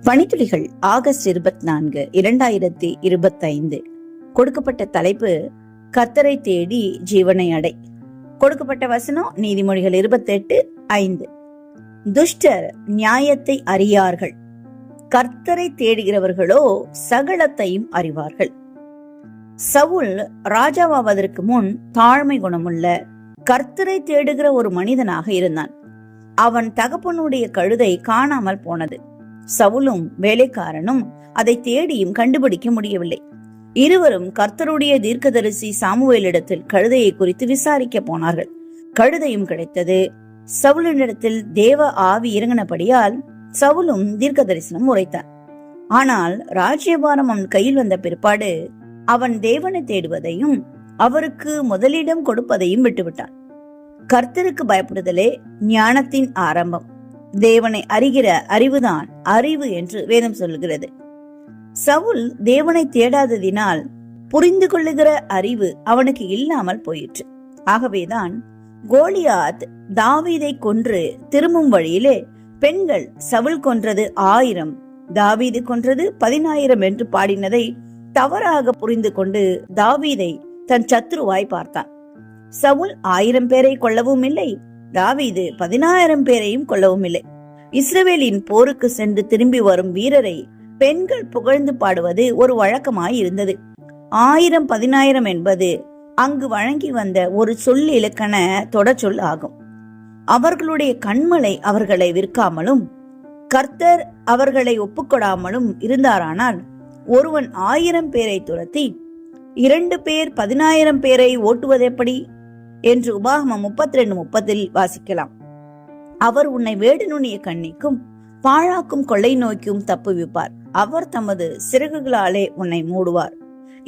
பணித்துளிகள் August 24, 2025. கொடுக்கப்பட்ட தலைப்பு கர்த்தரை தேடி ஜீவனை அடை. கொடுக்கப்பட்ட வசனம் நீதிமொழிகள் 28:5. துஷ்டர் நியாயத்தை அறியார்கள், கர்த்தரை தேடுகிறவர்களோ சகலத்தையும் அறிவார்கள். சவுல் ராஜாவாவதற்கு முன் தாழ்மை குணமுள்ள கர்த்தரை தேடுகிற ஒரு மனிதனாக இருந்தான். அவன் தகப்பனுடைய கழுதை காணாமல் போனது. சவுலும் வேலைக்காரனும் அதை தேடியும் கண்டுபிடிக்க முடியவில்லை. இருவரும் கர்த்தருடைய தீர்க்கதரிசி சாமுவேலிடத்தில் கழுதையை குறித்து விசாரிக்க போனார்கள். கழுதையும் கிடைத்தது. சவுலினிடத்தில் தேவ ஆவி இறங்கினபடியால் சவுலும் தீர்க்க தரிசனம் உரைத்தான். ஆனால் ராஜ்யபாரம் அவன் கையில் வந்த பிற்பாடு அவன் தேவனை தேடுவதையும் அவருக்கு முதலிடம் கொடுப்பதையும் விட்டுவிட்டான். கர்த்தருக்கு பயப்படுதலே ஞானத்தின் ஆரம்பம். தேவனை அறிகிற அறிவுதான் அறிவு என்று வேதம் சொல்லுகிறது. சவுல் தேவனை தேடாததினால் புரிந்து கொள்ளுகிற அறிவு அவனுக்கு இல்லாமல் போயிற்று. ஆகவேதான் கோலியாத் தாவீதை கொன்று திரும்பும் வழியிலே பெண்கள் சவுல் கொன்றது 1000, தாவீது கொன்றது 10,000 என்று பாடினதை தவறாக புரிந்து கொண்டு தாவீதை தன் சத்துருவாய் பார்த்தான். சவுல் 1000 பேரை கொல்லவும் இல்லை, தாவீது 10,000 பேரையும் கொல்லவும் இல்லை. இஸ்ரவேலின் போருக்கு சென்று திரும்பி வரும் வீரரை பெண்கள் புகழ்ந்து பாடுவது ஒரு வழக்கமாய் இருந்தது. 1000, 10,000 என்பது அங்கு வழங்கி வந்த ஒரு சொல் இலக்கண தொடச்சொல் ஆகும். அவர்களுடைய கண்மலை அவர்களை விற்காமலும் கர்த்தர் அவர்களை ஒப்புக்கொடாமலும் இருந்தாரானால் ஒருவன் 1000 பேரை துரத்தி 2 பேர் 10,000 பேரை ஓட்டுவதெப்படி என்று உபாகமம் 32:30 வாசிக்கலாம். அவர் உன்னை வேடு நுனிய கண்ணிக்கும் பாழாக்கும் கொள்ளை நோய்க்கும் தப்புவிப்பார், அவர் தமது சிறகுகளாலே உன்னை மூடுவார்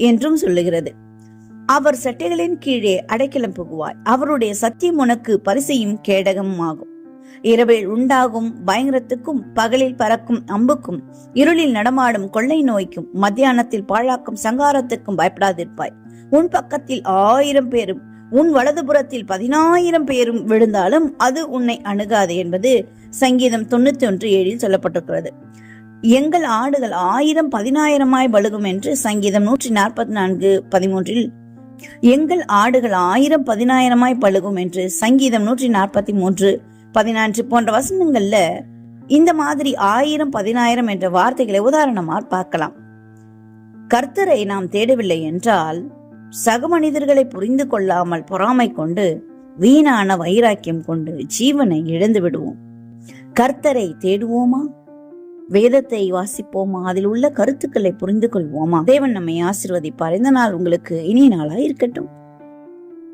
என்றும் சொல்லுகிறது. அவர் சட்டைகளின் கீழே அடைக்கலம் புகுவாய், அவருடைய சத்தியம் உனக்கு பரிசையும் கேடகமும் ஆகும். இரவில் உண்டாகும் பயங்கரத்துக்கும் பகலில் பறக்கும் அம்புக்கும் இருளில் நடமாடும் கொள்ளை நோய்க்கும் மத்தியானத்தில் பாழாக்கும் சங்காரத்துக்கும் பயப்படாதிருப்பாய். உன் பக்கத்தில் 1000 பேரும் உன் வலதுபுறத்தில் 10,000 பேரும் விழுந்தாலும் அது உன்னை அணுகாது என்பது சங்கீதம் 91:7 சொல்லப்பட்டிருக்கிறது. எங்கள் ஆடுகள் 1000, 10,000 பலுகும் என்று சங்கீதம் 144:13, எங்கள் ஆடுகள் 1000, 10,000 பலுகும் என்று சங்கீதம் 143:14 போன்ற வசனங்கள்ல இந்த மாதிரி 1000, 10,000 என்ற வார்த்தைகளை உதாரணமாக பார்க்கலாம். கர்த்தரை நாம் தேடவில்லை என்றால் சக மனிதர்களை புரிந்து கொள்ளாமல் பொறாமை கொண்டு வீணான வைராக்கியம் கொண்டு ஜீவனை இழந்து விடுவோம். கர்த்தரை தேடுவோமா? வேதத்தை வாசிப்போமா? அதில் உள்ள கருத்துக்களை புரிந்து கொள்வோமா? தேவன் நம்மை ஆசீர்வதிப்பார். இந்த நாள் உங்களுக்கு இனிய நாளாய் இருக்கட்டும்.